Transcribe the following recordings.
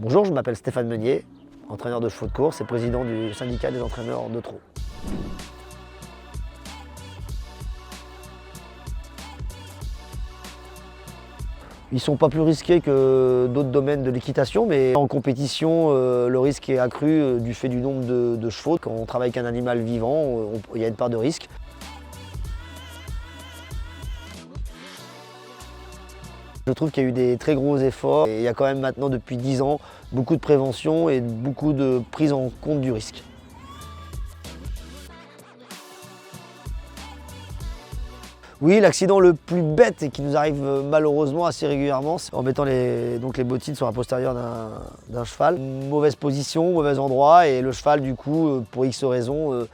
Bonjour, je m'appelle Stéphane Meunier, entraîneur de chevaux de course et président du syndicat des entraîneurs de trot. Ils ne sont pas plus risqués que d'autres domaines de l'équitation, mais en compétition, le risque est accru du fait du nombre de chevaux. Quand on travaille avec un animal vivant, il y a une part de risque. Je trouve qu'il y a eu des très gros efforts et il y a quand même maintenant depuis 10 ans beaucoup de prévention et beaucoup de prise en compte du risque. Oui, l'accident le plus bête et qui nous arrive malheureusement assez régulièrement, c'est en mettant les bottines sur la postérieure d'un cheval. Mauvaise position, mauvais endroit et le cheval du coup, pour X raisons,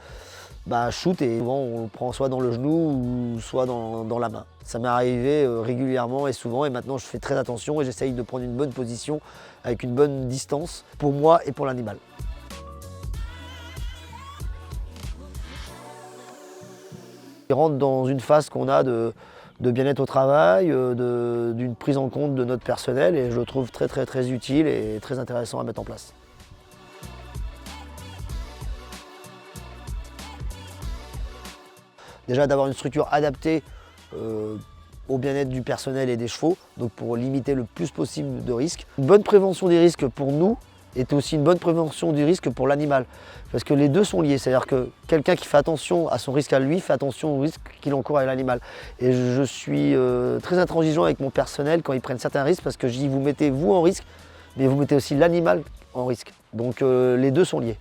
shoot et souvent on le prend soit dans le genou ou soit dans la main. Ça m'est arrivé régulièrement et souvent et maintenant je fais très attention et j'essaye de prendre une bonne position avec une bonne distance pour moi et pour l'animal. Il rentre dans une phase qu'on a de bien-être au travail, d'une prise en compte de notre personnel et je le trouve très utile et très intéressant à mettre en place. Déjà d'avoir une structure adaptée au bien-être du personnel et des chevaux, donc pour limiter le plus possible de risques. Une bonne prévention des risques pour nous est aussi une bonne prévention du risque pour l'animal, parce que les deux sont liés, c'est-à-dire que quelqu'un qui fait attention à son risque à lui fait attention au risque qu'il encourt avec l'animal. Et je suis très intransigeant avec mon personnel quand ils prennent certains risques, parce que je dis vous mettez vous en risque, mais vous mettez aussi l'animal en risque. Donc les deux sont liés.